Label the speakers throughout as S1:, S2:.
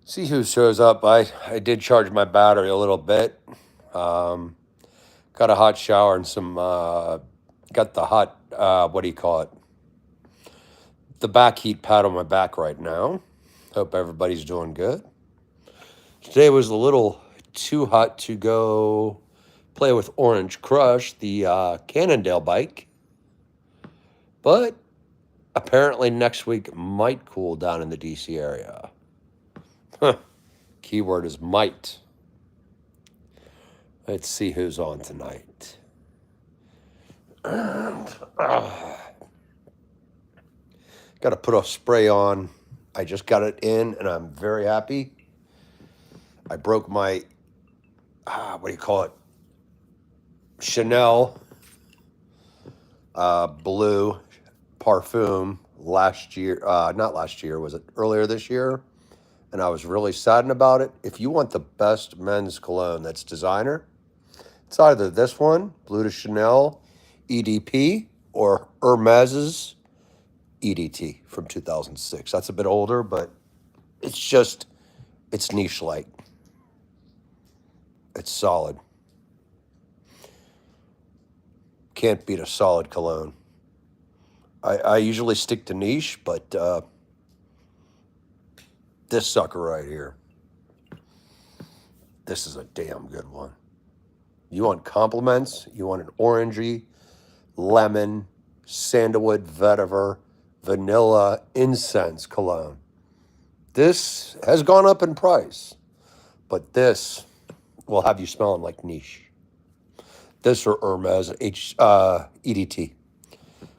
S1: See who shows up. I did charge my battery a little bit. Um, got a hot shower and some, got the hot, what do you call it? The back heat pad on my back right now. Hope everybody's doing good. Today was a little too hot to go play with Orange Crush, the Cannondale bike. But apparently next week might cool down in the DC area. Huh. Keyword is might. Let's see who's on tonight. And, got to put a spray on. I just got it in, and I'm very happy. I broke my, what do you call it? Chanel blue parfum last year. Not last year, was it earlier this year? And I was really saddened about it. If you want the best men's cologne that's designer, it's either this one, Blue de Chanel EDP, or Hermes's EDT from 2006. That's a bit older, but it's niche light. It's solid. Can't beat a solid cologne. I usually stick to niche, but this sucker right here, this is a damn good one. You want compliments? You want an orangey, lemon, sandalwood, vetiver, vanilla, incense cologne. This has gone up in price, but this will have you smelling like niche. This or Hermes EDT,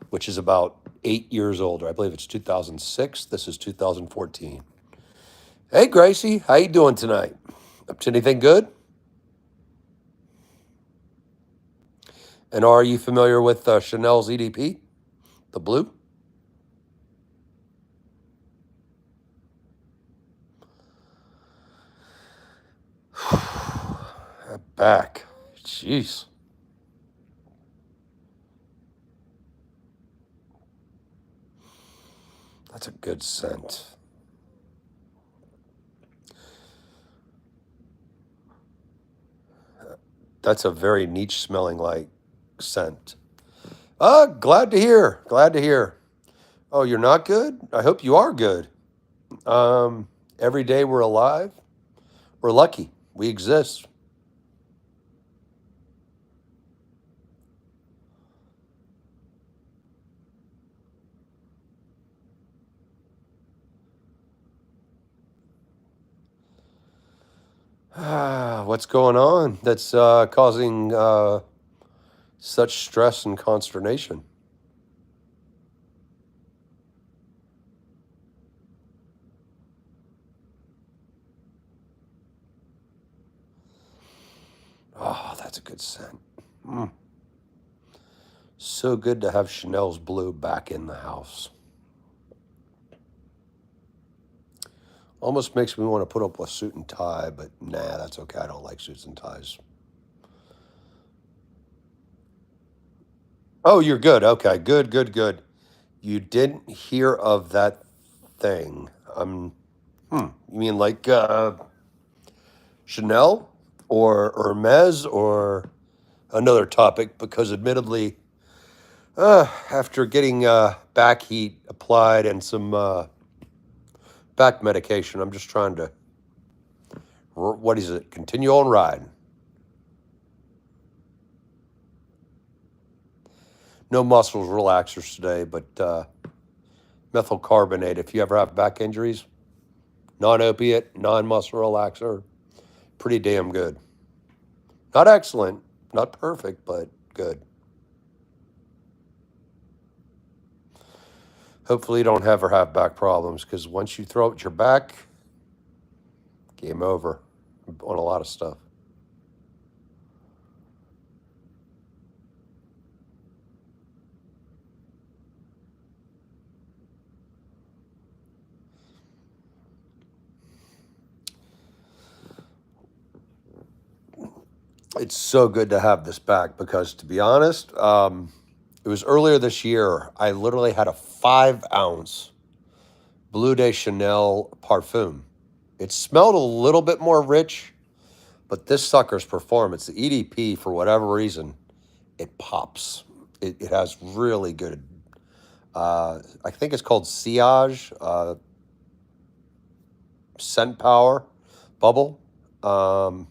S1: which is about 8 years older. I believe it's 2006. This is 2014. Hey, Gracie, how you doing tonight? Up to anything good? And are you familiar with Chanel's EDP, the blue? Back. Jeez. That's a good scent. That's a very niche smelling like scent. Glad to hear. Glad to hear. Oh, you're not good? I hope you are good. Every day we're alive. We're lucky. We exist. What's going on that's causing such stress and consternation? Oh, that's a good scent. Mm. So good to have Chanel's blue back in the house. Almost makes me want to put up a suit and tie, but nah, that's okay. I don't like suits and ties. Oh, you're good. Okay, good, good, good. You didn't hear of that thing. You mean like Chanel or Hermes or another topic? Because admittedly, after getting back heat applied and some back medication, I'm just trying to, what is it? Continue on riding. No muscles relaxers today, but methyl carbonate. If you ever have back injuries, non-opiate, non-muscle relaxer, pretty damn good. Not excellent, not perfect, but good. Hopefully you don't ever have back problems, because once you throw out your back, game over on a lot of stuff. It's so good to have this back because, to be honest, it was earlier this year. I literally had a 5-ounce Bleu de Chanel parfum It smelled a little bit more rich, but this sucker's performance, the EDP, for whatever reason, it pops. It has really good. I think it's called Sillage Scent Power Bubble. Um,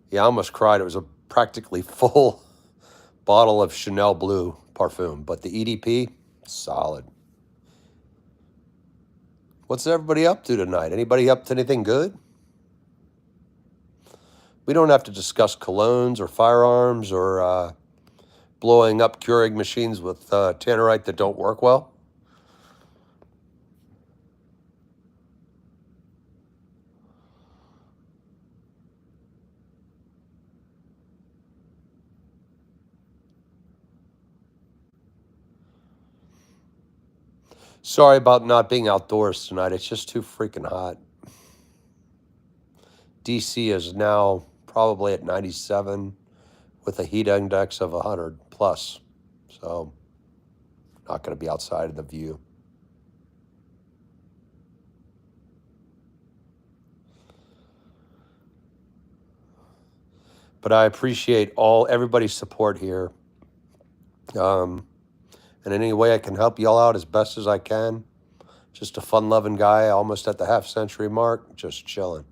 S1: yeah, I almost cried. It was a practically full bottle of Chanel Blue parfum, but the EDP, solid. What's everybody up to tonight? Anybody up to anything good? We don't have to discuss colognes or firearms or blowing up Keurig machines with tannerite that don't work well. Sorry about not being outdoors tonight. It's just too freaking hot. DC is now probably at 97 with a heat index of 100 plus. So, not going to be outside of the view. But I appreciate everybody's support here. Um, and any way I can help y'all out as best as I can. Just a fun-loving guy, almost at the half-century mark, just chilling.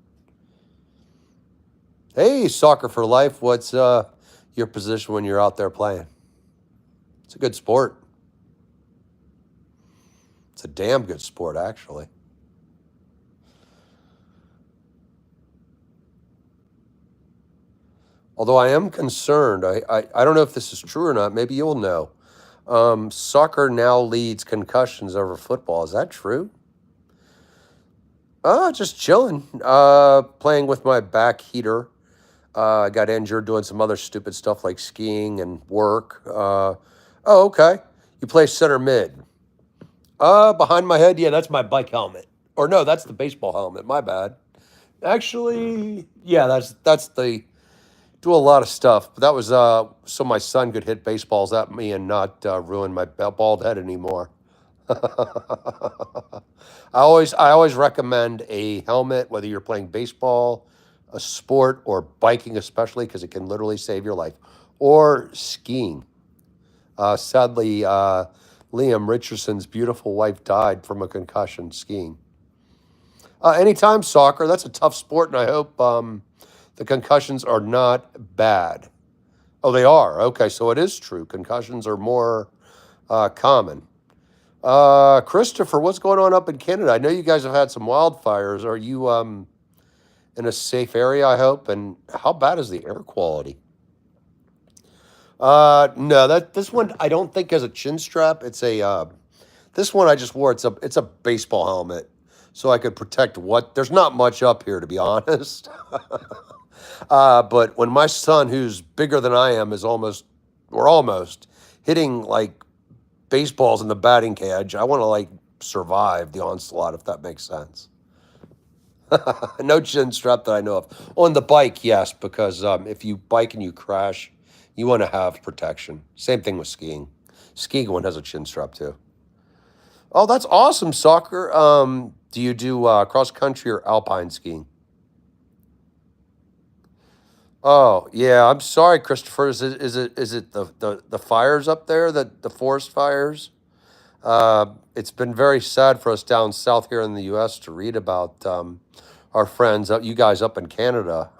S1: Hey, Soccer for Life, what's your position when you're out there playing? It's a good sport. It's a damn good sport, actually. Although I am concerned, I don't know if this is true or not. Maybe you'll know. Soccer now leads concussions over football. Is that true? Just chilling. Playing with my back heater. I got injured doing some other stupid stuff like skiing and work. Oh, okay. You play center mid. Behind my head, yeah, that's my bike helmet. Or no, that's the baseball helmet. My bad. Actually, yeah, that's the do a lot of stuff. But that was so my son could hit baseballs at me and not ruin my bald head anymore. I always recommend a helmet, whether you're playing baseball, a sport, or biking, especially because it can literally save your life, or skiing. Sadly, Liam Richardson's beautiful wife died from a concussion skiing. Anytime soccer, that's a tough sport, and I hope the concussions are not bad. Oh, they are. Okay, so it is true. Concussions are more common. Christopher, what's going on up in Canada? I know you guys have had some wildfires. Are you in a safe area, I hope? And how bad is the air quality? No, this one I don't think has a chin strap. It's a this one I just wore. It's a baseball helmet, so I could protect what. There's not much up here, to be honest. But when my son, who's bigger than I am, is almost hitting like baseballs in the batting cage, I want to like survive the onslaught, if that makes sense. No chin strap that I know of. On the bike, yes, because if you bike and you crash, you want to have protection. Same thing with skiing. Skiing one has a chin strap too. Oh, that's awesome, soccer. Do you do cross country or alpine skiing? Oh, yeah. I'm sorry, Christopher. Is it the fires up there, the forest fires? It's been very sad for us down south here in the U.S. to read about our friends, you guys up in Canada.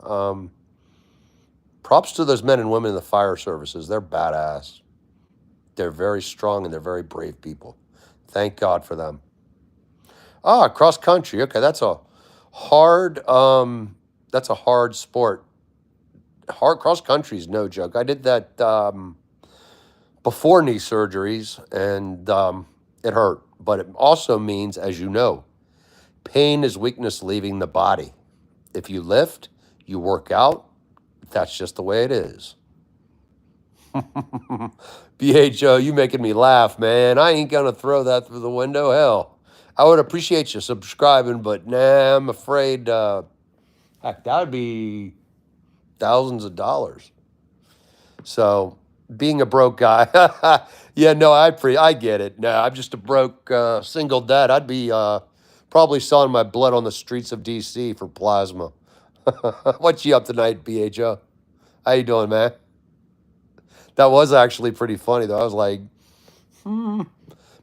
S1: Props to those men and women in the fire services. They're badass. They're very strong and they're very brave people. Thank God for them. Cross country. Okay, hard. That's a hard sport. Hard cross country is no joke. I did that before knee surgeries, and it hurt. But it also means, as you know, pain is weakness leaving the body. If you lift, you work out. That's just the way it is. BHO, you making me laugh, man. I ain't gonna throw that through the window. Hell, I would appreciate you subscribing, but nah, I'm afraid. Heck, that would be thousands of dollars. So, being a broke guy, yeah, no, I get it. No, I'm just a broke single dad. I'd be Probably selling my blood on the streets of DC for plasma. What you up tonight, BHO? How you doing, man? That was actually pretty funny, though. I was like,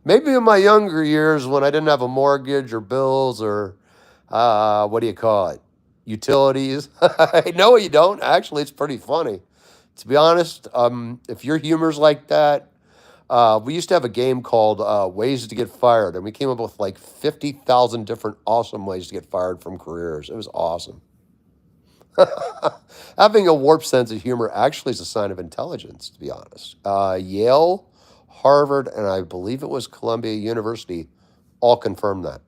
S1: maybe in my younger years when I didn't have a mortgage or bills or what do you call it? Utilities. No, you don't. Actually, it's pretty funny. To be honest, if your humor's like that, we used to have a game called Ways to Get Fired, and we came up with like 50,000 different awesome ways to get fired from careers. It was awesome. Having a warped sense of humor actually is a sign of intelligence, to be honest. Yale, Harvard, and I believe it was Columbia University all confirmed that.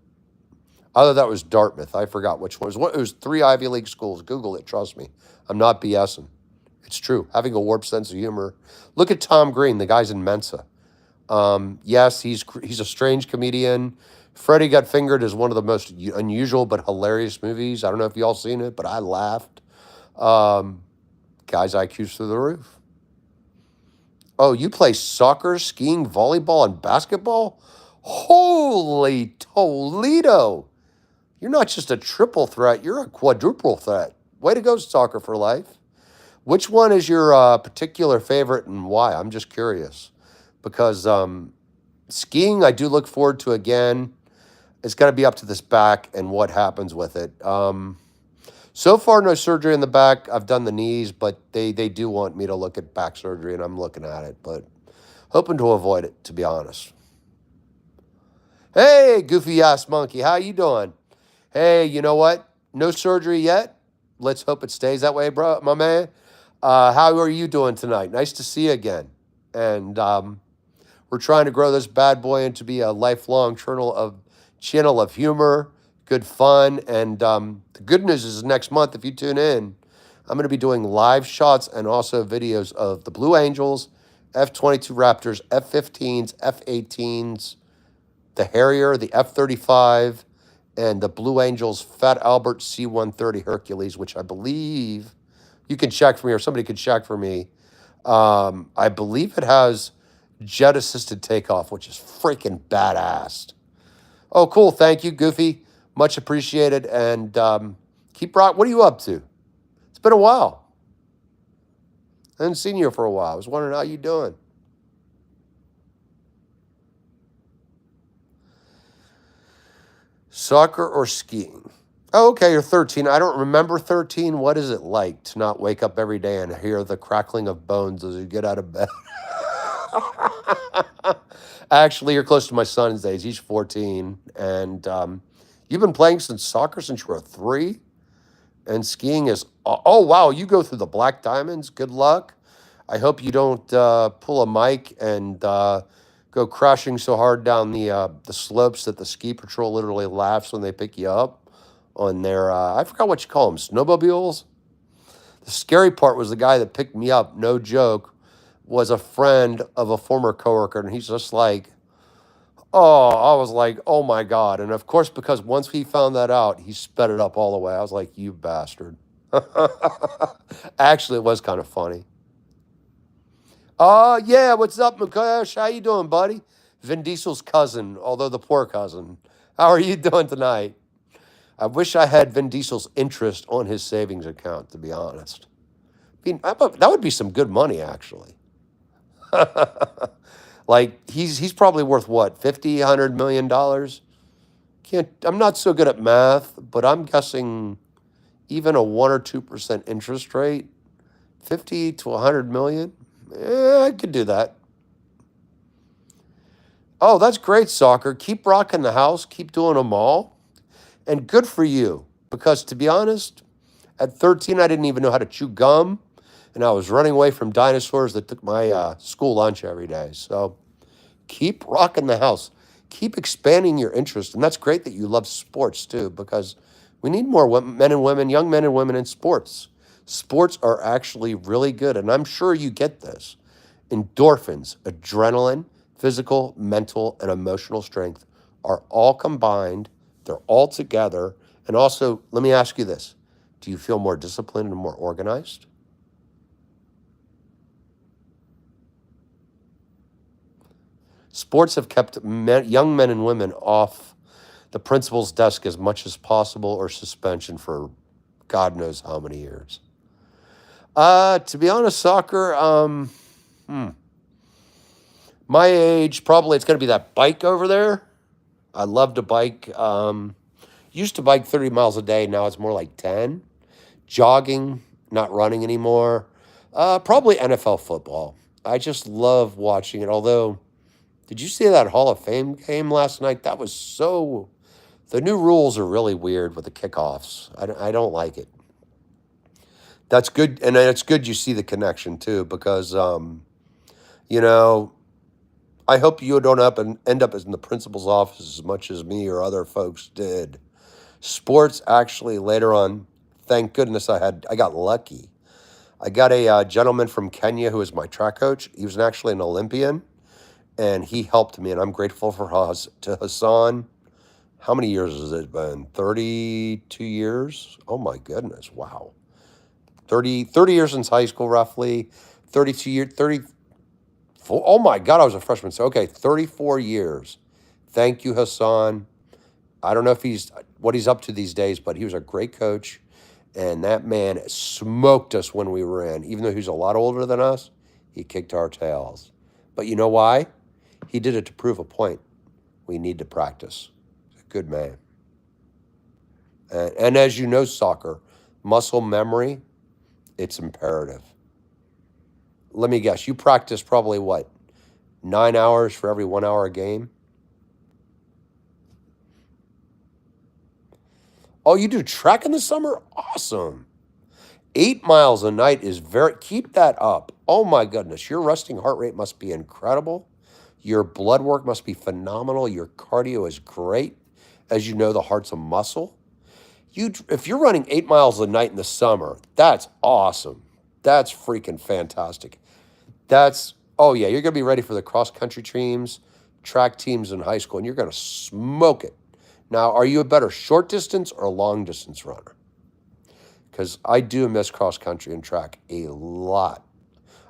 S1: Other that was Dartmouth. I forgot which one. It was 3 Ivy League schools. Google it. Trust me. I'm not BSing. It's true. Having a warped sense of humor. Look at Tom Green. The guy's in Mensa. Yes, he's a strange comedian. Freddy Got Fingered is one of the most unusual but hilarious movies. I don't know if y'all seen it, but I laughed. Guys' IQ's through the roof. Oh, you play soccer, skiing, volleyball, and basketball? Holy Toledo! You're not just a triple threat, you're a quadruple threat. Way to go, Soccer for Life. Which one is your particular favorite and why? I'm just curious. Because skiing, I do look forward to again. It's got to be up to this back and what happens with it. So far, no surgery in the back. I've done the knees, but they do want me to look at back surgery, and I'm looking at it. But hoping to avoid it, to be honest. Hey, goofy ass monkey, how you doing? Hey, you know what? No surgery yet. Let's hope it stays that way, bro, my man. How are you doing tonight? Nice to see you again. And we're trying to grow this bad boy into be a lifelong channel of humor, good fun. And the good news is next month, if you tune in, I'm going to be doing live shots and also videos of the Blue Angels, F-22 Raptors, F-15s, F-18s, the Harrier, the F-35, and the Blue Angels Fat Albert C-130 Hercules, which I believe you can check for me, or somebody could check for me. I believe it has jet-assisted takeoff, which is freaking badass. Oh, cool. Thank you, Goofy. Much appreciated. And keep rock. What are you up to? It's been a while. I haven't seen you for a while. I was wondering how you doing. Soccer or skiing? Oh, okay, you're 13. I don't remember 13. What is it like to not wake up every day and hear the crackling of bones as you get out of bed? Actually, you're close to my son's age. He's 14. And you've been playing soccer since you were 3? And skiing is, oh, wow, you go through the Black Diamonds. Good luck. I hope you don't pull a mic and go crashing so hard down the slopes that the ski patrol literally laughs when they pick you up on their, I forgot what you call them, snowmobiles? The scary part was the guy that picked me up, no joke, was a friend of a former coworker, and he's just like, oh, I was like, oh my God. And of course, because once he found that out, he sped it up all the way. I was like, you bastard. Actually, it was kind of funny. Yeah, what's up, Mukesh? How you doing, buddy? Vin Diesel's cousin, although the poor cousin. How are you doing tonight? I wish I had Vin Diesel's interest on his savings account, to be honest. I mean, that would be some good money, actually. Like, he's probably worth, what, $50, $100 million? I'm not so good at math, but I'm guessing even a 1 or 2% interest rate, 50 to 100 million, I could do that. Oh, that's great, Soccer. Keep rocking the house. Keep doing them all. And good for you. Because to be honest, at 13, I didn't even know how to chew gum. And I was running away from dinosaurs that took my school lunch every day. So keep rocking the house. Keep expanding your interest. And that's great that you love sports too, because we need more men and women, young men and women in sports. Sports are actually really good. And I'm sure you get this. Endorphins, adrenaline, physical, mental, and emotional strength are all combined. They're all together. And also, let me ask you this. Do you feel more disciplined and more organized? Sports have kept young men and women off the principal's desk as much as possible or suspension for God knows how many years. To be honest, soccer, my age, probably it's going to be that bike over there. I love to bike. Used to bike 30 miles a day. Now it's more like 10. Jogging, not running anymore. Probably NFL football. I just love watching it. Although, did you see that Hall of Fame game last night? That was so... The new rules are really weird with the kickoffs. I don't like it. That's good. And it's good you see the connection, too, because, you know, I hope you don't end up in the principal's office as much as me or other folks did. Sports, actually, later on, thank goodness I got lucky. I got a gentleman from Kenya who was my track coach. He was actually an Olympian, and he helped me, and I'm grateful for Hassan. How many years has it been? 32 years? Oh, my goodness. Wow. 30 years since high school, roughly. 32 years, 34. Oh, my God, I was a freshman. So, okay, 34 years. Thank you, Hassan. I don't know what he's up to these days, but he was a great coach. And that man smoked us when we were in. Even though he's a lot older than us, he kicked our tails. But you know why? He did it to prove a point. We need to practice. He's a good man. And as you know, soccer, muscle memory, it's imperative. Let me guess, you practice probably what? 9 hours for every 1 hour a game? Oh, you do track in the summer? Awesome. 8 miles a night is keep that up. Oh my goodness, your resting heart rate must be incredible. Your blood work must be phenomenal. Your cardio is great. As you know, the heart's a muscle. If you're running 8 miles a night in the summer, that's awesome. That's freaking fantastic. Oh yeah, you're going to be ready for the cross-country teams, track teams in high school, and you're going to smoke it. Now, are you a better short distance or long distance runner? Because I do miss cross-country and track a lot.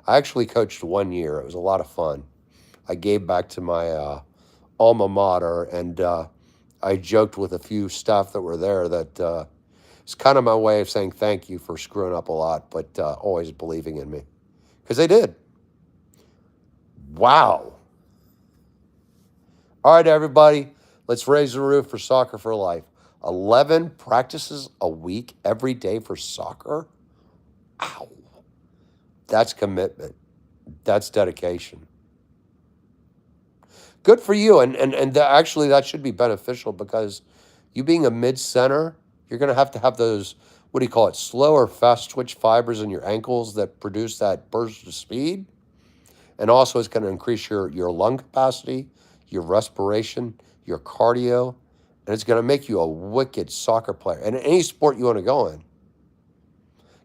S1: I actually coached 1 year. It was a lot of fun. I gave back to my alma mater, and I joked with a few staff that were there that it's kind of my way of saying thank you for screwing up a lot, but always believing in me. Because they did. Wow. All right, everybody, let's raise the roof for Soccer for Life. 11 practices a week, every day for soccer? Ow. That's commitment. That's dedication. Good for you. And actually, that should be beneficial because you being a mid-center, you're going to have those, what do you call it, slow or fast twitch fibers in your ankles that produce that burst of speed. And also, it's going to increase your lung capacity, your respiration, your cardio, and it's going to make you a wicked soccer player. And any sport you want to go in.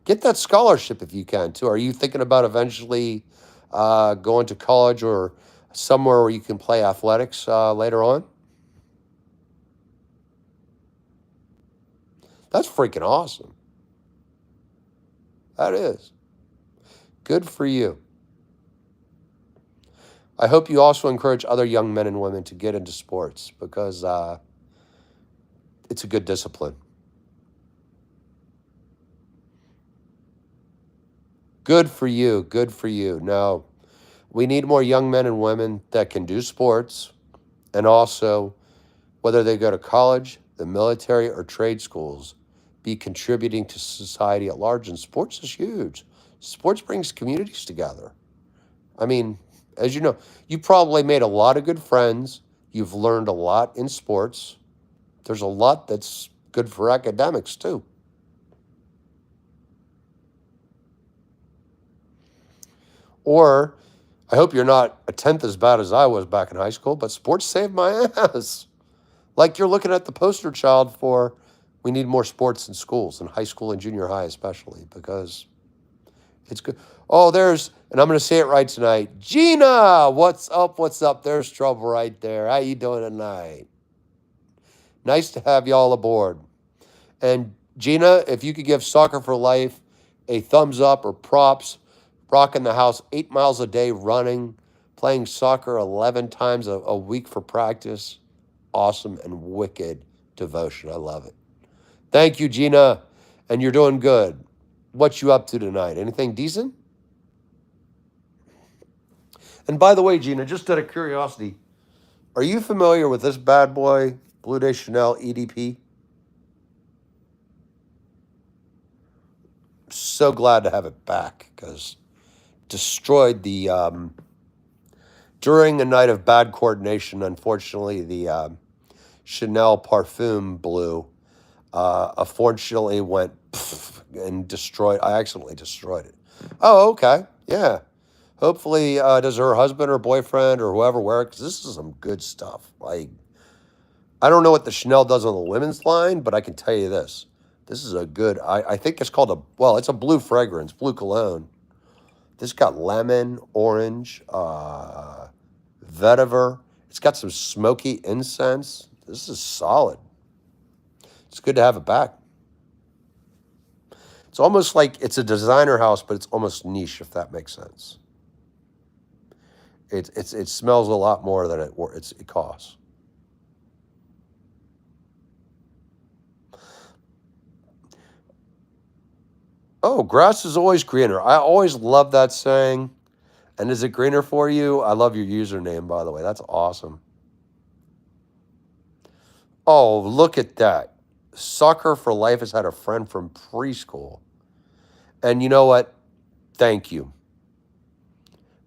S1: Get that scholarship if you can, too. Are you thinking about eventually going to college or somewhere where you can play athletics later on? That's freaking awesome. That is. Good for you. I hope you also encourage other young men and women to get into sports because it's a good discipline. Good for you. Good for you. Now, we need more young men and women that can do sports and also, whether they go to college, the military, or trade schools, be contributing to society at large. And sports is huge. Sports brings communities together. I mean, as you know, you probably made a lot of good friends. You've learned a lot in sports. There's a lot that's good for academics, too. Or, I hope you're not a tenth as bad as I was back in high school, but sports saved my ass. Like you're looking at the poster child for we need more sports in schools, in high school and junior high especially, because it's good. Oh, and I'm going to say it right tonight. Gina, what's up? What's up? There's trouble right there. How you doing tonight? Nice to have you all aboard. And Gina, if you could give Soccer for Life a thumbs up or props, rocking the house 8 miles a day running, playing soccer 11 times a week for practice. awesome and wicked devotion. I love it. Thank you, Gina. And you're doing good. What you up to tonight? Anything decent? And by the way, Gina, just out of curiosity, are you familiar with this bad boy, Blue Day Chanel EDP? So glad to have it back because destroyed the during a night of bad coordination. Unfortunately, the Chanel Parfum Blue unfortunately went and destroyed. I accidentally destroyed it. Oh, okay, yeah. Hopefully, does her husband or boyfriend or whoever wear it? Because this is some good stuff. Like, I don't know what the Chanel does on the women's line, but I can tell you this. This is a good, I think it's called it's a blue fragrance, blue cologne. This got lemon, orange, vetiver. It's got some smoky incense. This is solid. It's good to have it back. It's almost like it's a designer house, but it's almost niche, if that makes sense. It smells a lot more than it costs. Oh, grass is always greener. I always love that saying. And is it greener for you? I love your username, by the way. That's awesome. Oh, look at that. Soccer for Life has had a friend from preschool. And you know what? Thank you.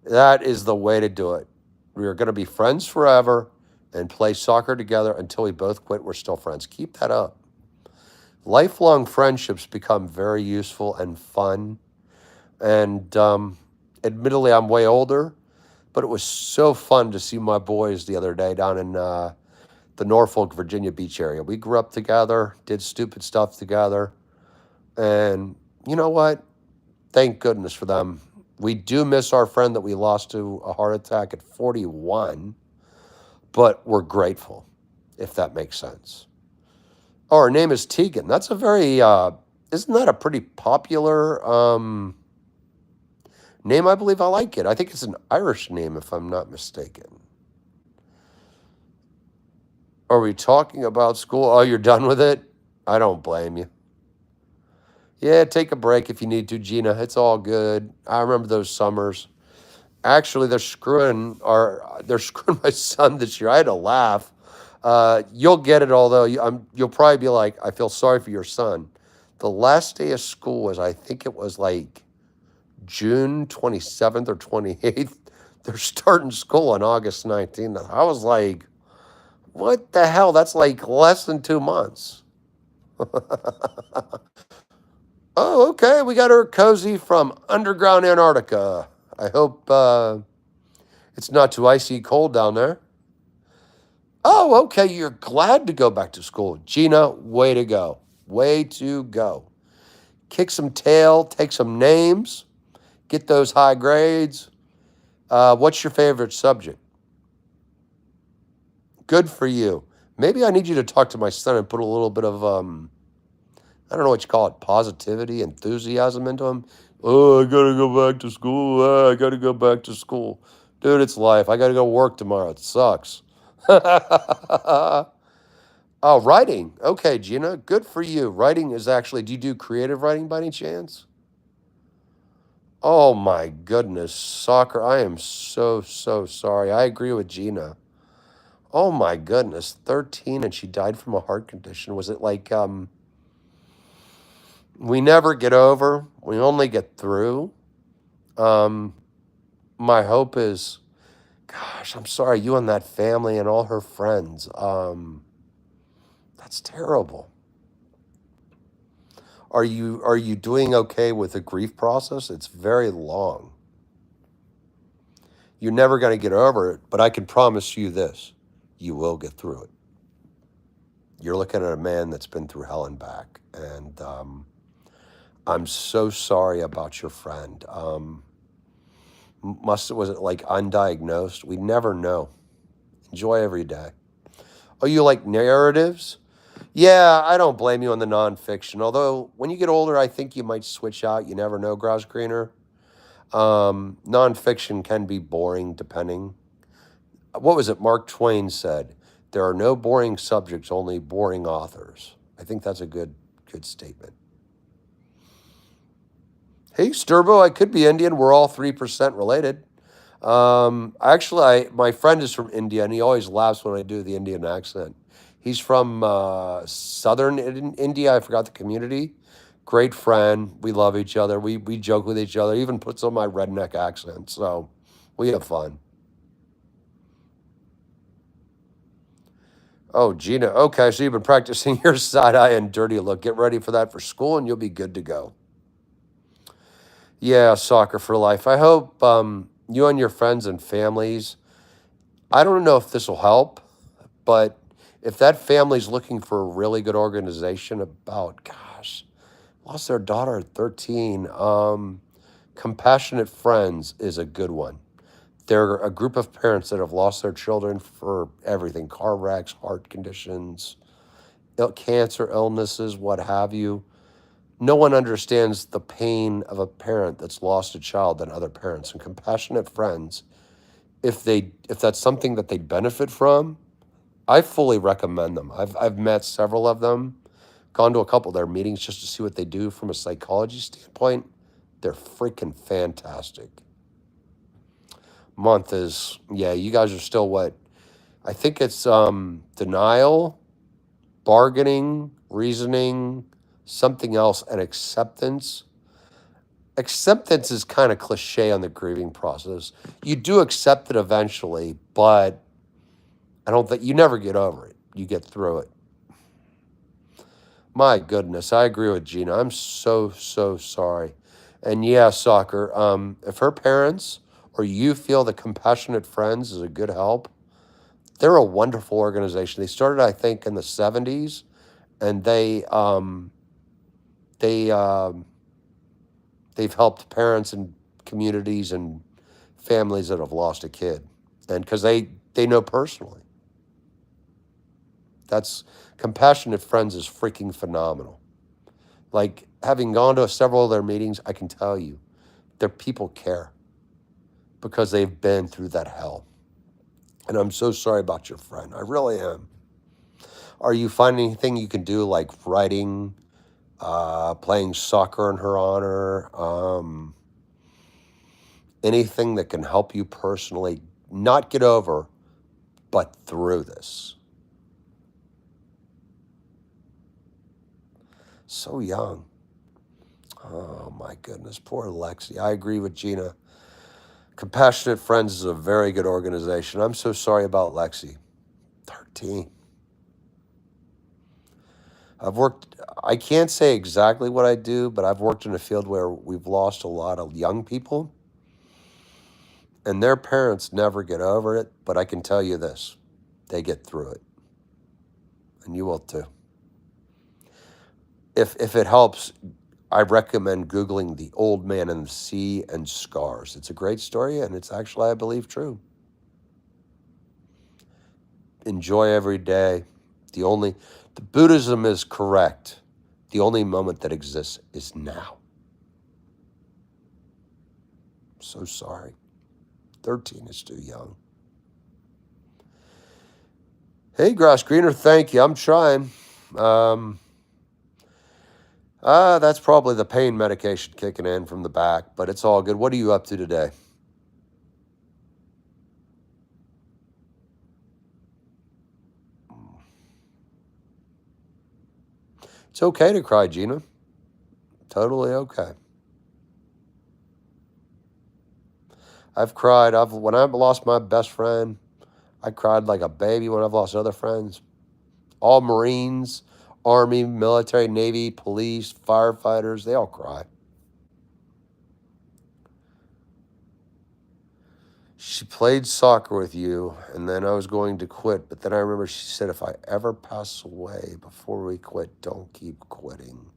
S1: That is the way to do it. We are going to be friends forever and play soccer together until we both quit. We're still friends. Keep that up. Lifelong friendships become very useful and fun. And admittedly, I'm way older, but it was so fun to see my boys the other day down in the Norfolk, Virginia Beach area. We grew up together, did stupid stuff together. And you know what? Thank goodness for them. We do miss our friend that we lost to a heart attack at 41, but we're grateful, if that makes sense. Oh, her name is Tegan. That's a very, isn't that a pretty popular name? I believe I like it. I think it's an Irish name, if I'm not mistaken. Are we talking about school? Oh, you're done with it? I don't blame you. Yeah, take a break if you need to, Gina. It's all good. I remember those summers. Actually, they're screwing my son this year. I had to laugh. You'll get it, although you'll probably be like, I feel sorry for your son. The last day of school was, I think it was like June 27th or 28th. They're starting school on August 19th. I was like, what the hell? That's like less than 2 months. Oh, okay. We got her cozy from underground Antarctica. I hope it's not too icy cold down there. Oh, okay. You're glad to go back to school. Gina, way to go. Way to go. Kick some tail, take some names, get those high grades. What's your favorite subject? Good for you. Maybe I need you to talk to my son and put a little bit of, I don't know what you call it, positivity, enthusiasm into him. Oh, I got to go back to school. I got to go back to school. Dude, it's life. I got to go work tomorrow. It sucks. Oh, writing. Okay, Gina, good for you. Writing is actually, do you do creative writing by any chance? Oh my goodness, soccer. I am so sorry. I agree with Gina. Oh my goodness, 13 and she died from a heart condition. Was it like, we never get over, we only get through. My hope is, gosh, I'm sorry, you and that family and all her friends. That's terrible. Are you doing okay with the grief process? It's very long. You're never going to get over it, but I can promise you this. You will get through it. You're looking at a man that's been through hell and back. And I'm so sorry about your friend. Was it like undiagnosed? We never know. Enjoy every day. Oh, you like narratives? Yeah, I don't blame you on the nonfiction. Although when you get older, I think you might switch out. You never know, Grouse Greener. Nonfiction can be boring depending. What was it Mark Twain said? There are no boring subjects, only boring authors. I think that's a good statement. Hey, Sturbo, I could be Indian. We're all 3% related. Actually, my friend is from India, and he always laughs when I do the Indian accent. He's from southern India. I forgot the community. Great friend. We love each other. We joke with each other. He even puts on my redneck accent. So we have fun. Oh, Gina. Okay, so you've been practicing your side eye and dirty look. Get ready for that for school, and you'll be good to go. Yeah, soccer for life. I hope you and your friends and families. I don't know if this will help, but if that family's looking for a really good organization about, gosh, lost their daughter at 13, Compassionate Friends is a good one. They're a group of parents that have lost their children for everything, car wrecks, heart conditions, cancer, illnesses, what have you. No one understands the pain of a parent that's lost a child than other parents. And Compassionate Friends, if that's something that they benefit from, I fully recommend them. I've met several of them, gone to a couple of their meetings just to see what they do from a psychology standpoint. They're freaking fantastic. Month is, yeah, you guys are still what? I think it's denial, bargaining, reasoning, something else, and acceptance. Acceptance is kind of cliche on the grieving process. You do accept it eventually, but I don't think you never get over it. You get through it. My goodness, I agree with Gina. I'm so sorry. And yeah, soccer. If her parents or you feel that Compassionate Friends is a good help, they're a wonderful organization. They started, I think, in the 70s, and they've helped parents and communities and families that have lost a kid, and because they know personally. That's Compassionate Friends is freaking phenomenal. Like, having gone to several of their meetings, I can tell you, their people care because they've been through that hell. And I'm so sorry about your friend. I really am. Are you finding anything you can do, like writing, playing soccer in her honor, anything that can help you personally not get over, but through this? So young. Oh my goodness, poor Lexi. I agree with Gina. Compassionate Friends is a very good organization. I'm so sorry about Lexi. 13. I can't say exactly what I do, but I've worked in a field where we've lost a lot of young people, and their parents never get over it. But I can tell you this, they get through it, and you will too. If it helps, I recommend Googling The Old Man and the Sea and Scars. It's a great story, and it's actually, I believe, true. Enjoy every day. The Buddhism is correct. The only moment that exists is now. So sorry. 13 is too young. Hey, Grass Greener, thank you. I'm trying. That's probably the pain medication kicking in from the back, but it's all good. What are you up to today? It's okay to cry, Gina. Totally okay. I've cried. When I've lost my best friend, I cried like a baby. When I've lost other friends, all Marines, Army, military, Navy, police, firefighters, they all cry. She played soccer with you, and then I was going to quit. But then I remember she said, if I ever pass away before we quit, don't keep quitting.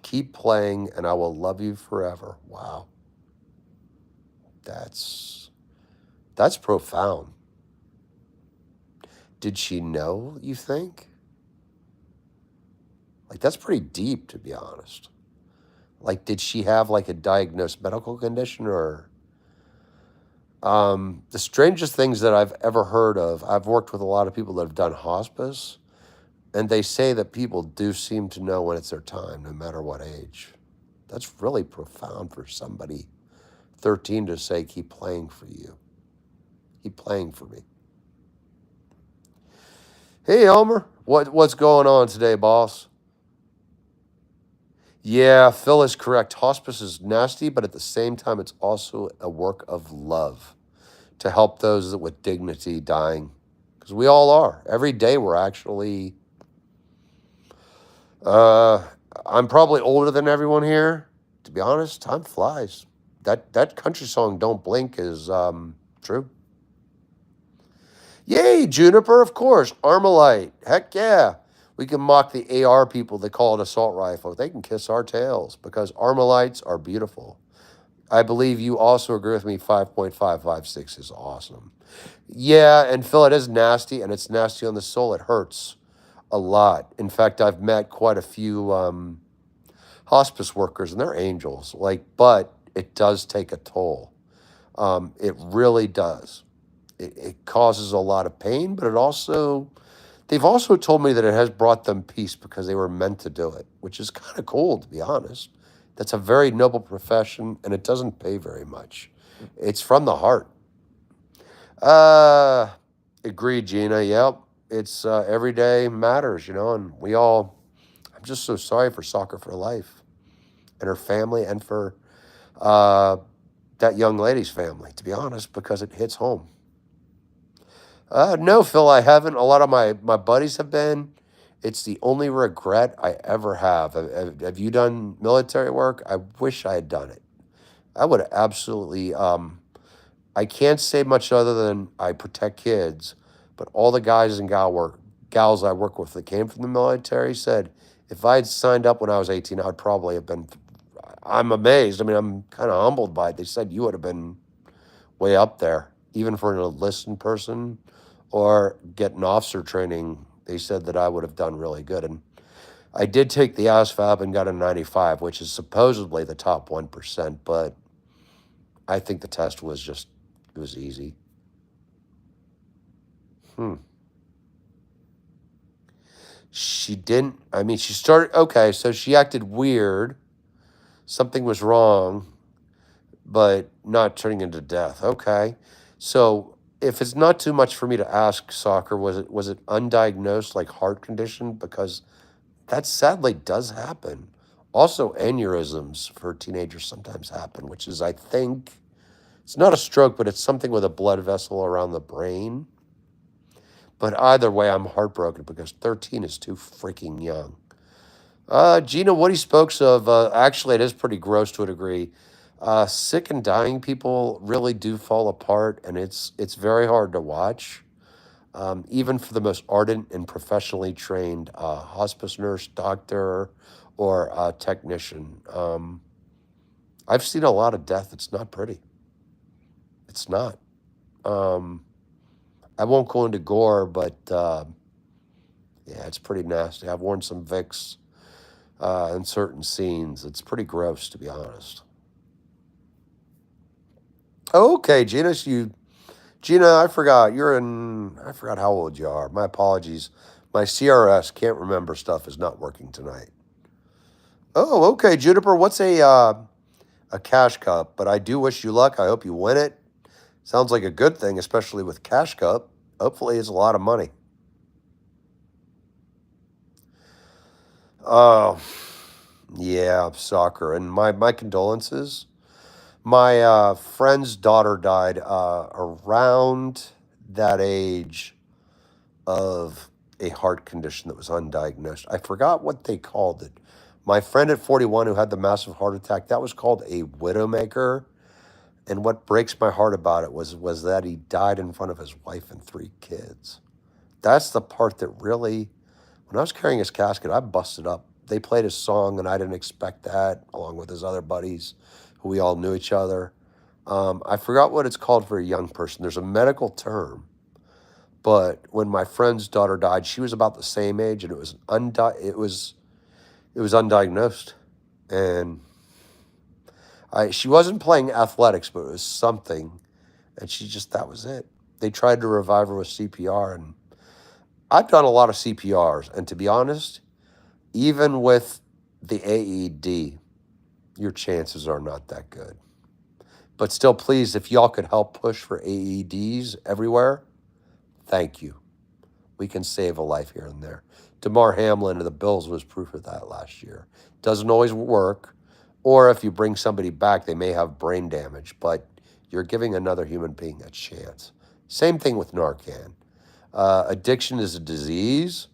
S1: Keep playing, and I will love you forever. Wow. That's profound. Did she know, you think? Like, that's pretty deep, to be honest. Like, did she have like a diagnosed medical condition, or The strangest things that I've ever heard of, I've worked with a lot of people that have done hospice, and they say that people do seem to know when it's their time, no matter what age. That's really profound for somebody 13 to say, keep playing for you. Keep playing for me. Hey, Elmer, what's going on today, boss? Yeah, Phil is correct. Hospice is nasty, but at the same time, it's also a work of love to help those with dignity dying. Because we all are. Every day we're actually, uh, I'm probably older than everyone here. To be honest, time flies. That country song, Don't Blink, is true. Yay, Juniper, of course. Armalite. Heck yeah. We can mock the AR people that call it assault rifle. They can kiss our tails because Armalites are beautiful. I believe you also agree with me. 5.556 is awesome. Yeah, and Phil, it is nasty, and it's nasty on the soul. It hurts a lot. In fact, I've met quite a few hospice workers, and they're angels. But it does take a toll. It really does. It causes a lot of pain, but they've also told me that it has brought them peace because they were meant to do it, which is kind of cool, to be honest. That's a very noble profession, and it doesn't pay very much. It's from the heart. Uh, Agreed, Gina. Yep. It's every day matters, and I'm just so sorry for Soccer for Life and her family and for uh, that young lady's family, to be honest, because it hits home. No, Phil, I haven't. A lot of my buddies have been. It's the only regret I ever have. Have you done military work? I wish I had done it. I would absolutely. I can't say much other than I protect kids, but all the guys and gals I work with that came from the military said if I had signed up when I was 18, I'd probably have been. I'm amazed. I mean, I'm kind of humbled by it. They said you would have been way up there, even for an enlisted person or getting officer training. They said that I would have done really good. And I did take the ASVAB and got a 95, which is supposedly the top 1%, but I think the test it was easy. Hmm. She didn't, I mean, she started, okay, so she acted weird. Something was wrong, but not turning into death. Okay. So if it's not too much for me to ask, Soccer, was it undiagnosed like heart condition? Because that sadly does happen. Also, aneurysms for teenagers sometimes happen, which is, I think, it's not a stroke, but it's something with a blood vessel around the brain. But either way, I'm heartbroken because 13 is too freaking young. Gina, what he spoke of, actually, it is pretty gross to a degree. Sick and dying people really do fall apart, and it's very hard to watch, even for the most ardent and professionally trained hospice nurse, doctor, or technician. I've seen a lot of death. It's not pretty. It's not. Um, I won't go into gore, but yeah, it's pretty nasty. I've worn some Vicks in certain scenes. It's pretty gross, to be honest. Okay, Gina, I forgot. I forgot how old you are. My apologies. My CRS can't remember stuff is not working tonight. Oh, okay, Juniper. What's a cash cup? But I do wish you luck. I hope you win it. Sounds like a good thing, especially with cash cup. Hopefully, it's a lot of money. Oh, yeah, Soccer. And my condolences. My friend's daughter died around that age of a heart condition that was undiagnosed. I forgot what they called it. My friend at 41 who had the massive heart attack, that was called a widowmaker. And what breaks my heart about it was that he died in front of his wife and three kids. That's the part that really, when I was carrying his casket, I busted up. They played his song, and I didn't expect that, along with his other buddies, who we all knew each other. I forgot what it's called for a young person. There's a medical term, but when my friend's daughter died, she was about the same age, and it was undiagnosed, and she wasn't playing athletics, but it was something, And that was it. They tried to revive her with CPR. And I've done a lot of CPRs. And to be honest, even with the AED, your chances are not that good. But still, please, if y'all could help push for AEDs everywhere, thank you. We can save a life here and there. DeMar Hamlin of the Bills was proof of that last year. Doesn't always work. Or if you bring somebody back, they may have brain damage, but you're giving another human being a chance. Same thing with Narcan. Addiction is a disease.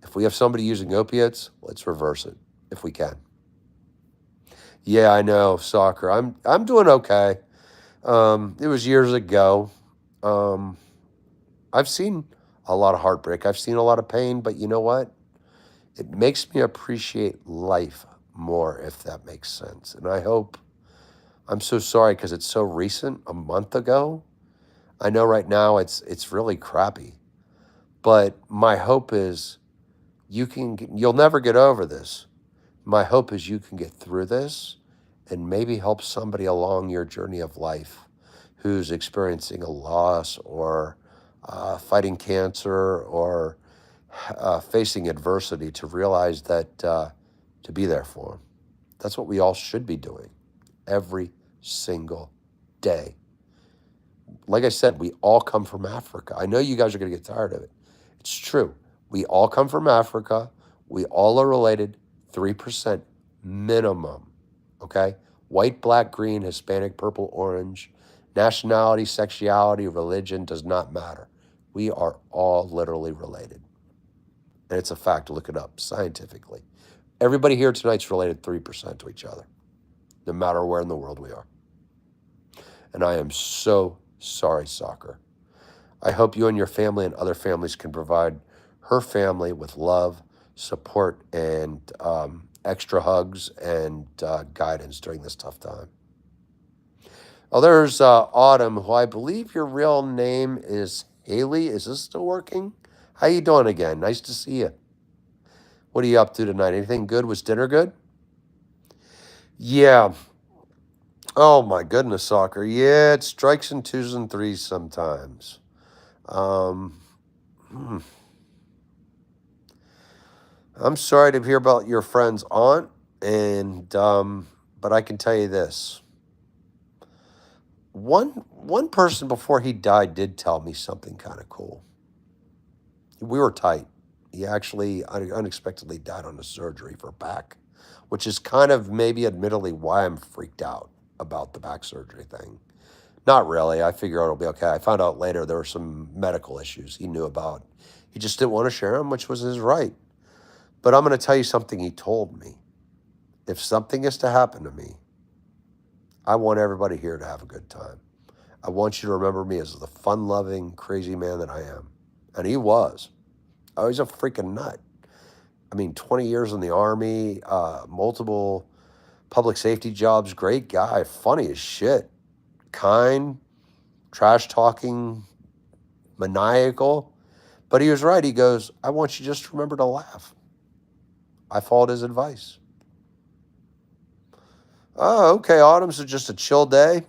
S1: If we have somebody using opiates, let's reverse it if we can. Yeah, I know, soccer. I'm doing okay. It was years ago. Um, I've seen a lot of heartbreak. I've seen a lot of pain, but you know what? It makes me appreciate life more, if that makes sense. And I'm so sorry because it's so recent, a month ago. I know right now it's really crappy, but my hope is you'll never get over this. My hope is you can get through this and maybe help somebody along your journey of life who's experiencing a loss or fighting cancer or facing adversity to realize that to be there for them. That's what we all should be doing every single day. Like I said, we all come from Africa. I know you guys are going to get tired of it. It's true. We all come from Africa. We all are related, 3% minimum. Okay? White, black, green, Hispanic, purple, orange. Nationality, sexuality, religion does not matter. We are all literally related. And it's a fact. Look it up scientifically. Everybody here tonight's related 3% to each other, no matter where in the world we are. And I am so sorry, soccer. I hope you and your family and other families can provide her family with love, support, and extra hugs and guidance during this tough time. Oh, there's Autumn, who I believe your real name is Haley. Is this still working? How you doing again? Nice to see you. What are you up to tonight? Anything good? Was dinner good? Yeah. Oh my goodness, soccer. Yeah, it strikes in twos and threes sometimes. Um, hmm. I'm sorry to hear about your friend's aunt, and but I can tell you this: one person before he died did tell me something kind of cool. We were tight. He actually unexpectedly died on a surgery for back, which is kind of maybe admittedly why I'm freaked out about the back surgery thing. Not really. I figure it'll be okay. I found out later there were some medical issues he knew about. He just didn't want to share them, which was his right. But I'm going to tell you something he told me. If something is to happen to me, I want everybody here to have a good time. I want you to remember me as the fun-loving, crazy man that I am. And he was. I was a freaking nut. I mean, 20 years in the Army, multiple public safety jobs, great guy, funny as shit, kind, trash talking, maniacal. But he was right. He goes, I want you just to remember to laugh. I followed his advice. Oh, okay, autumn's just a chill day.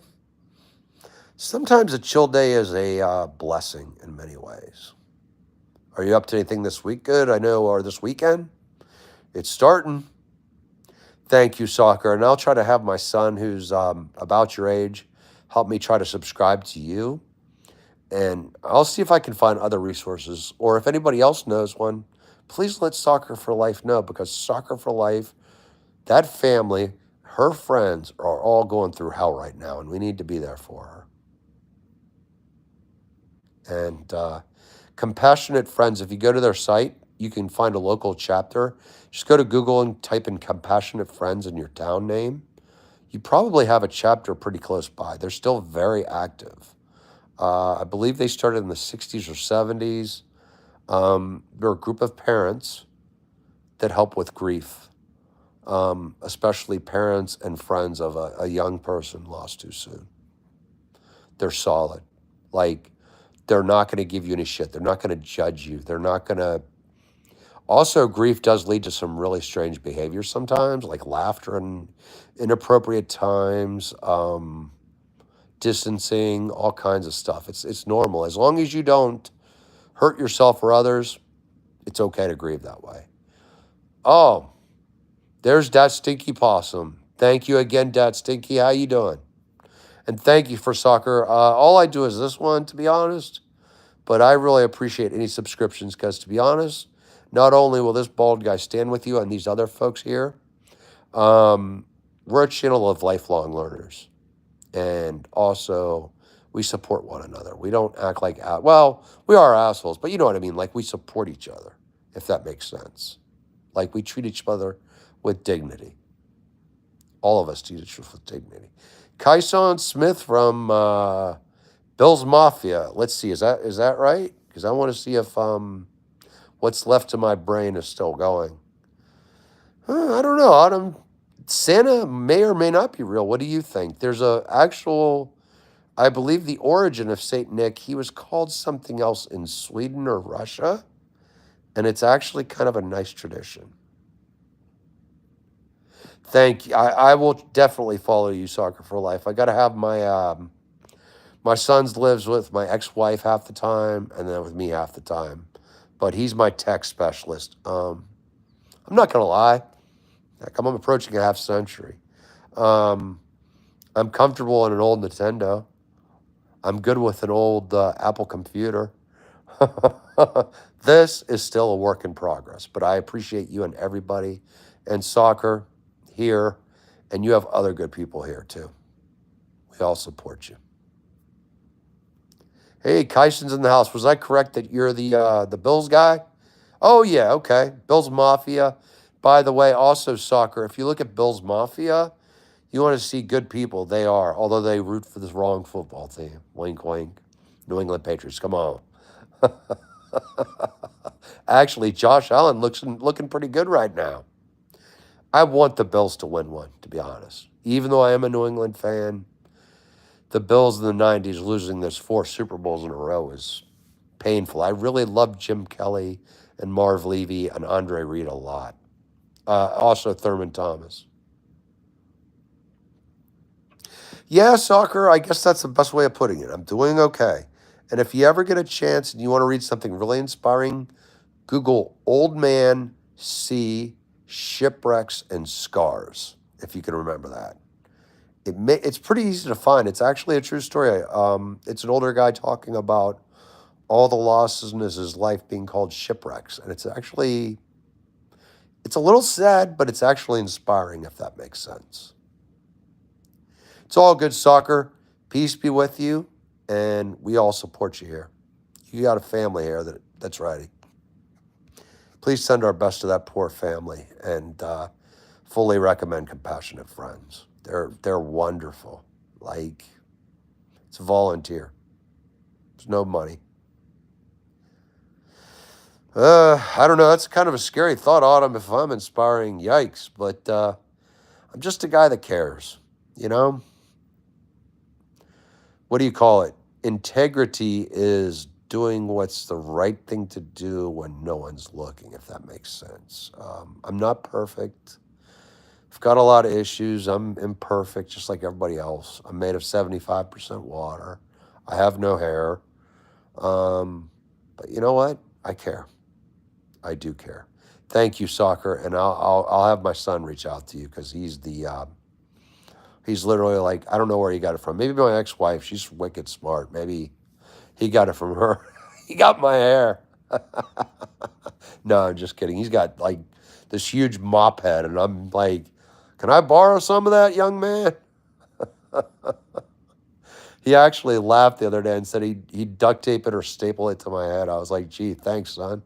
S1: Sometimes a chill day is a blessing in many ways. Are you up to anything this week good? I know, or this weekend? It's starting. Thank you, soccer. And I'll try to have my son, who's about your age, help me try to subscribe to you. And I'll see if I can find other resources. Or if anybody else knows one, please let Soccer for Life know, because Soccer for Life, that family, her friends are all going through hell right now, and we need to be there for her. And Compassionate Friends, if you go to their site, you can find a local chapter. Just go to Google and type in Compassionate Friends in your town name. You probably have a chapter pretty close by. They're still very active. I believe they started in the 60s or 70s. They're a group of parents that help with grief, especially parents and friends of a young person lost too soon. They're solid. Like, they're not going to give you any shit. They're not going to judge you. They're not going to... Also, grief does lead to some really strange behaviors sometimes, like laughter in inappropriate times, distancing, all kinds of stuff. It's normal. As long as you don't hurt yourself or others, it's okay to grieve that way. Oh, there's Dat Stinky Possum. Thank you again, Dat Stinky. How you doing? And thank you for soccer. All I do is this one, to be honest. But I really appreciate any subscriptions because, to be honest, not only will this bald guy stand with you and these other folks here, we're a channel of lifelong learners. And also, we support one another. We don't act like, well, we are assholes, but you know what I mean? Like, we support each other, if that makes sense. Like, we treat each other with dignity. All of us treat each other with dignity. Kyson Smith from Bill's Mafia. Let's see, is that right? Because I want to see if what's left of my brain is still going. I don't know, Autumn. Santa may or may not be real. What do you think? There's a actual, I believe the origin of Saint Nick, he was called something else in Sweden or Russia, and it's actually kind of a nice tradition. Thank you. I will definitely follow you, Soccer for Life. I got to have my son's lives with my ex-wife half the time, and then with me half the time. But he's my tech specialist. I'm not gonna lie. I'm approaching a half century. I'm comfortable in an old Nintendo. I'm good with an old Apple computer. This is still a work in progress, but I appreciate you and everybody and soccer here, and you have other good people here too. We all support you. Hey, Kyson's in the house. Was I correct that you're the Bills guy? Oh yeah, okay. Bills Mafia. By the way, also soccer. If you look at Bills Mafia, you want to see good people. They are, although they root for the wrong football team. Wink, wink. New England Patriots. Come on. Actually, Josh Allen looking pretty good right now. I want the Bills to win one, to be honest. Even though I am a New England fan, the Bills in the 90s losing those 4 Super Bowls in a row is painful. I really loved Jim Kelly and Marv Levy and Andre Reed a lot. Also Thurman Thomas. Yeah, soccer, I guess that's the best way of putting it. I'm doing okay. And if you ever get a chance and you want to read something really inspiring, Google Old Man C Shipwrecks and Scars, if you can remember that. It's pretty easy to find. It's actually a true story. It's an older guy talking about all the losses in his life being called shipwrecks. And it's a little sad, but it's actually inspiring, if that makes sense. It's all good, soccer. Peace be with you, and we all support you here. You got a family here that's ready. Please send our best to that poor family, and fully recommend Compassionate Friends. They're wonderful. Like, it's a volunteer. There's no money. I don't know. That's kind of a scary thought, Autumn, if I'm inspiring. Yikes. But I'm just a guy that cares, you know? What do you call it? Integrity is doing what's the right thing to do when no one's looking, if that makes sense. I'm not perfect. I've got a lot of issues. I'm imperfect, just like everybody else. I'm made of 75% water. I have no hair. But you know what? I care. I do care. Thank you, soccer, and I'll have my son reach out to you because he's literally like, I don't know where he got it from. Maybe my ex-wife. She's wicked smart. Maybe he got it from her. He got my hair. No, I'm just kidding. He's got like this huge mop head, and I'm like, can I borrow some of that, young man? He actually laughed the other day and said he'd duct tape it or staple it to my head. I was like, gee, thanks, son.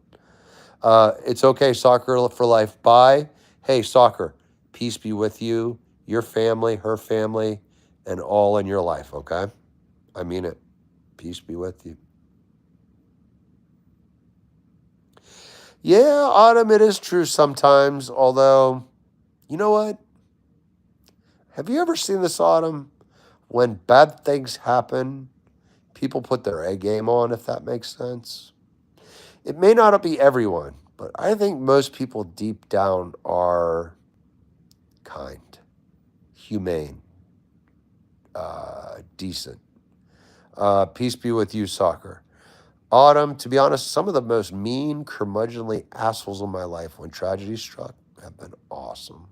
S1: It's okay, soccer for life. Bye. Hey, soccer, peace be with you, your family, her family, and all in your life, okay? I mean it. Peace be with you. Yeah, Autumn, it is true sometimes, although, you know what? Have you ever seen this, Autumn? When bad things happen, people put their A game on, if that makes sense. It may not be everyone, but I think most people deep down are kind, humane. decent. Peace be with you, soccer. Autumn, to be honest, some of the most mean, curmudgeonly assholes in my life when tragedy struck have been awesome.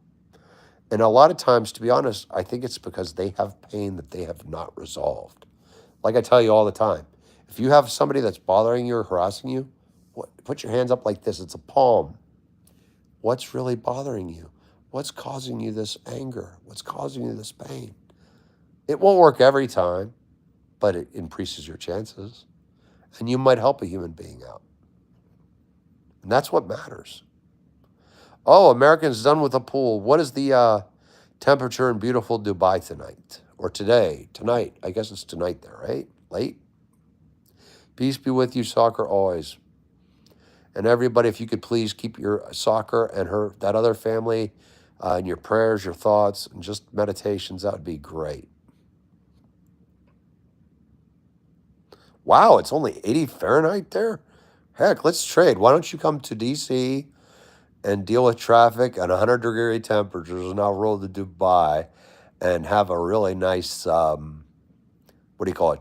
S1: And a lot of times, to be honest, I think it's because they have pain that they have not resolved. Like I tell you all the time, if you have somebody that's bothering you or harassing you, put your hands up like this. It's a palm. What's really bothering you? What's causing you this anger? What's causing you this pain? It won't work every time, but it increases your chances. And you might help a human being out. And that's what matters. Oh, Americans done with the pool. What is the temperature in beautiful Dubai tonight? Or today? Tonight. I guess it's tonight there, right? Late? Peace be with you, soccer, always. And everybody, if you could please keep your soccer and that other family in your prayers, your thoughts, and just meditations, that would be great. Wow, it's only 80 Fahrenheit there? Heck, let's trade. Why don't you come to D.C. and deal with traffic and 100-degree temperatures, and I'll roll to Dubai and have a really nice,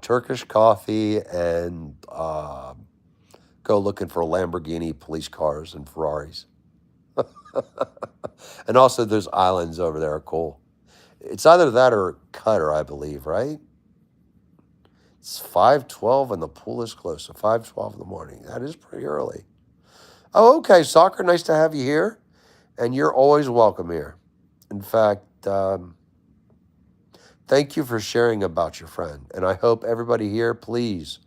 S1: Turkish coffee, and go looking for Lamborghini police cars and Ferraris. And also, those islands over there are cool. It's either that or Qatar, I believe, right? It's 5:12 and the pool is closed, so 5:12 in the morning. That is pretty early. Oh, okay, soccer, nice to have you here. And you're always welcome here. In fact, thank you for sharing about your friend. And I hope everybody here, please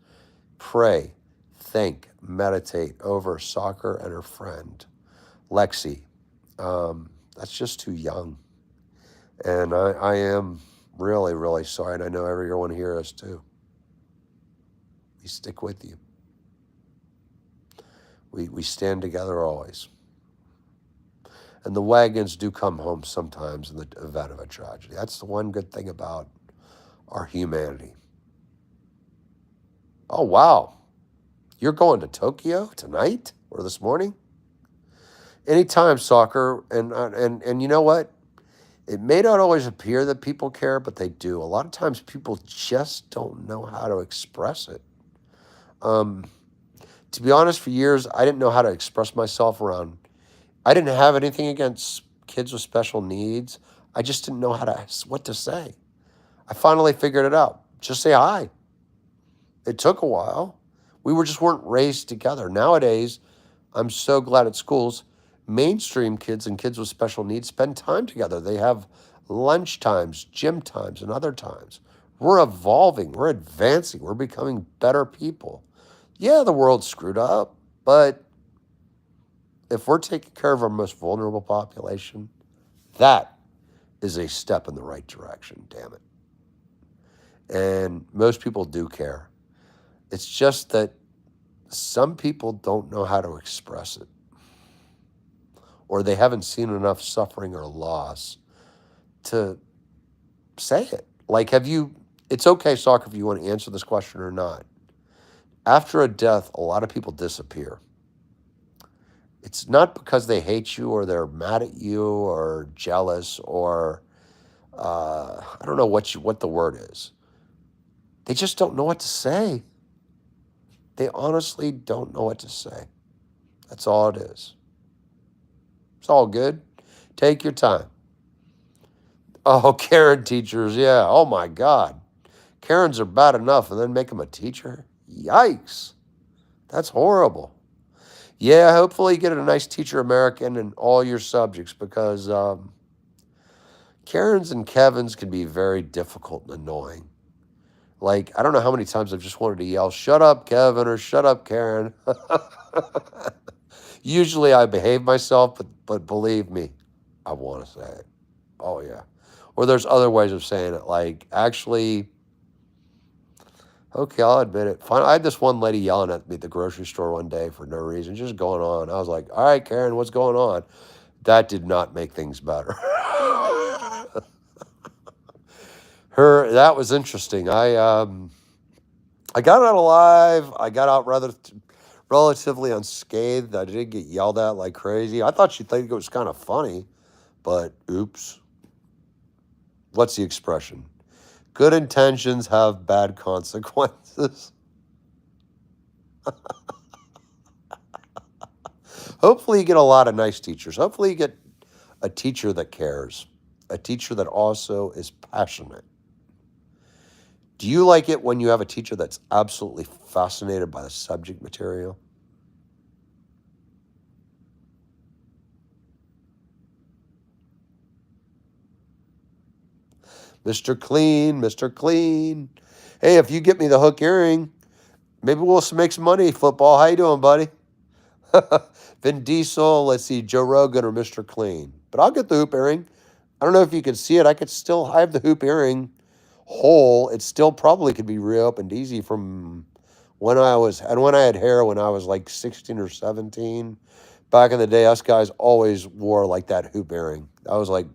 S1: pray, think, meditate over soccer and her friend, Lexi. That's just too young. And I am really, really sorry. And I know everyone here is too. We stick with you. We stand together always. And the wagons do come home sometimes in the event of a tragedy. That's the one good thing about our humanity. Oh, wow. You're going to Tokyo tonight or this morning? Anytime, soccer. And you know what? It may not always appear that people care, but they do. A lot of times people just don't know how to express it. To be honest, for years, I didn't know how to express myself around. I didn't have anything against kids with special needs. I just didn't know what to say. I finally figured it out. Just say hi. It took a while. We weren't raised together. Nowadays, I'm so glad at schools, mainstream kids and kids with special needs spend time together. They have lunch times, gym times, and other times. We're evolving. We're advancing. We're becoming better people. Yeah, the world's screwed up, but if we're taking care of our most vulnerable population, that is a step in the right direction, damn it. And most people do care. It's just that some people don't know how to express it, or they haven't seen enough suffering or loss to say it. Like, it's okay, soccer, if you want to answer this question or not. After a death, a lot of people disappear. It's not because they hate you or they're mad at you or jealous or I don't know what the word is. They just don't know what to say. They honestly don't know what to say. That's all it is. It's all good. Take your time. Oh, Karen teachers, yeah. Oh my God. Karens are bad enough and then make them a teacher? Yikes. That's horrible. Yeah, hopefully you get a nice teacher American in all your subjects, because Karens and Kevins can be very difficult and annoying. Like, I don't know how many times I've just wanted to yell, "Shut up, Kevin," or "Shut up, Karen." Usually I behave myself, but believe me, I want to say it. Oh, yeah. Or there's other ways of saying it, like, actually, okay, I'll admit it. Fine. I had this one lady yelling at me at the grocery store one day for no reason, just going on. I was like, "All right, Karen, what's going on?" That did not make things better. That was interesting. I got out alive. I got out relatively unscathed. I didn't get yelled at like crazy. I thought she'd think it was kind of funny, but oops. What's the expression? Good intentions have bad consequences. Hopefully you get a lot of nice teachers. Hopefully you get a teacher that cares, a teacher that also is passionate. Do you like it when you have a teacher that's absolutely fascinated by the subject material? Mr. Clean, Mr. Clean. Hey, if you get me the hook earring, maybe we'll make some money. Football, how you doing, buddy? Vin Diesel, let's see, Joe Rogan or Mr. Clean. But I'll get the hoop earring. I don't know if you can see it. I have the hoop earring hole. It still probably could be reopened easy from when I had hair when I was like 16 or 17. Back in the day, us guys always wore like that hoop earring. It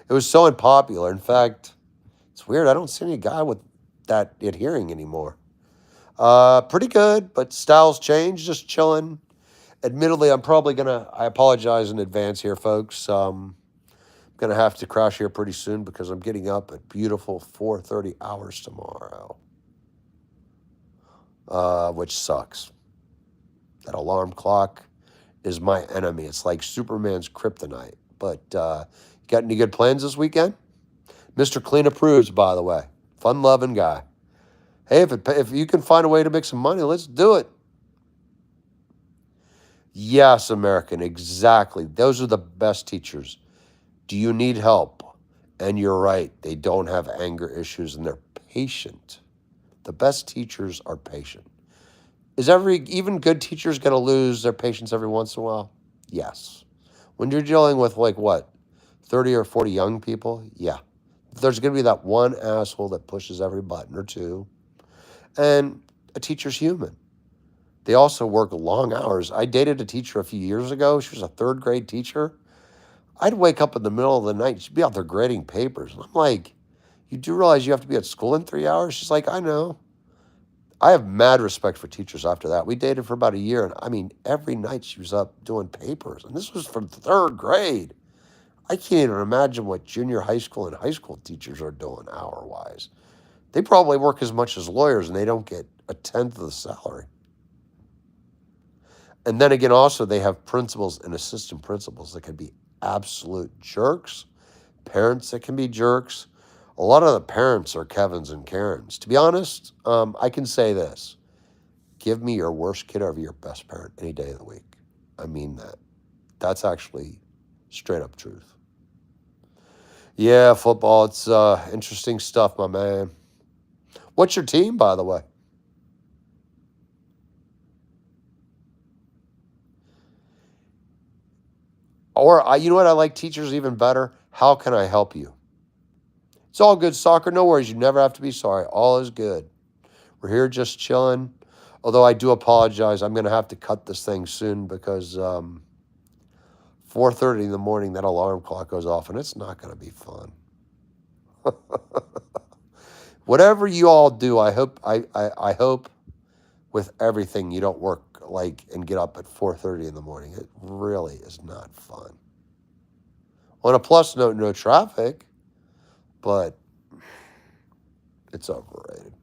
S1: was so unpopular. In fact, it's weird. I don't see any guy with that adhering anymore. Pretty good, but styles change, just chilling. Admittedly, I apologize in advance here, folks. I'm going to have to crash here pretty soon because I'm getting up at beautiful 4:30 hours tomorrow, which sucks. That alarm clock is my enemy. It's like Superman's kryptonite. But got any good plans this weekend? Mr. Clean approves, by the way. Fun-loving guy. Hey, if you can find a way to make some money, let's do it. Yes, American, exactly. Those are the best teachers. Do you need help? And you're right. They don't have anger issues and they're patient. The best teachers are patient. Even good teachers going to lose their patience every once in a while? Yes. When you're dealing with 30 or 40 young people, yeah. There's going to be that one asshole that pushes every button or two. And a teacher's human. They also work long hours. I dated a teacher a few years ago. She was a third grade teacher. I'd wake up in the middle of the night. She'd be out there grading papers. And I'm like, you do realize you have to be at school in 3 hours? She's like, I know. I have mad respect for teachers after that. We dated for about a year. And every night she was up doing papers. And this was for third grade. I can't even imagine what junior high school and high school teachers are doing hour-wise. They probably work as much as lawyers and they don't get a tenth of the salary. And then again, also, they have principals and assistant principals that can be absolute jerks, parents that can be jerks. A lot of the parents are Kevins and Karens. To be honest, I can say this. Give me your worst kid over your best parent any day of the week. I mean that. That's actually straight up truth. Yeah, football, it's interesting stuff, my man. What's your team, by the way? Or, you know what, I like teachers even better? How can I help you? It's all good, soccer. No worries. You never have to be sorry. All is good. We're here just chilling. Although I do apologize. I'm going to have to cut this thing soon because 4:30 in the morning, that alarm clock goes off, and it's not going to be fun. Whatever you all do, I hope with everything you don't work and get up at 4:30 in the morning. It really is not fun. On a plus note, no traffic, but it's overrated.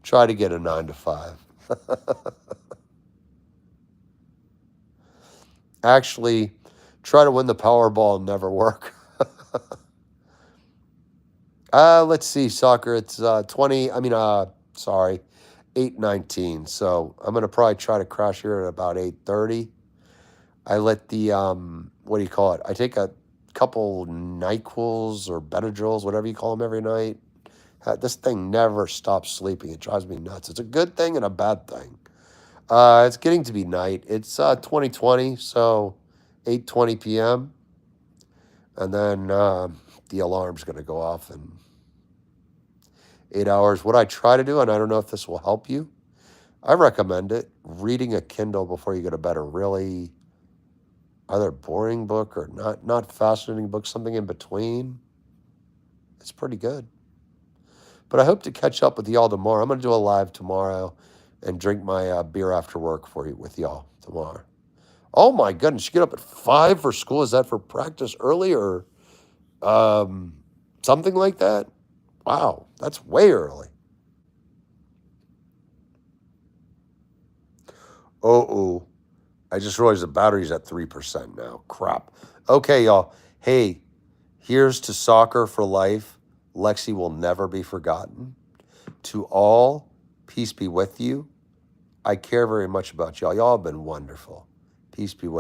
S1: Try to get a 9 to 5. Actually, try to win the Powerball and never work. Let's see, soccer. It's 8:19. So I'm going to probably try to crash here at about 8:30. I let the, what do you call it? I take a couple NyQuils or Benadryls, whatever you call them, every night. This thing never stops sleeping. It drives me nuts. It's a good thing and a bad thing. It's getting to be night. It's 2020, so 8:20 p.m. And then the alarm's going to go off in 8 hours. What I try to do, and I don't know if this will help you, I recommend it. Reading a Kindle before you go to bed, a really either boring book or not fascinating book, something in between. It's pretty good. But I hope to catch up with y'all tomorrow. I'm going to do a live tomorrow and drink my beer after work with y'all tomorrow. Oh my goodness, you get up at 5 for school. Is that for practice early or something like that? Wow, that's way early. Oh, I just realized the battery's at 3% now. Crap. Okay, y'all. Hey, here's to soccer for life. Lexi will never be forgotten. To all, peace be with you. I care very much about y'all. Y'all have been wonderful. Peace be with you.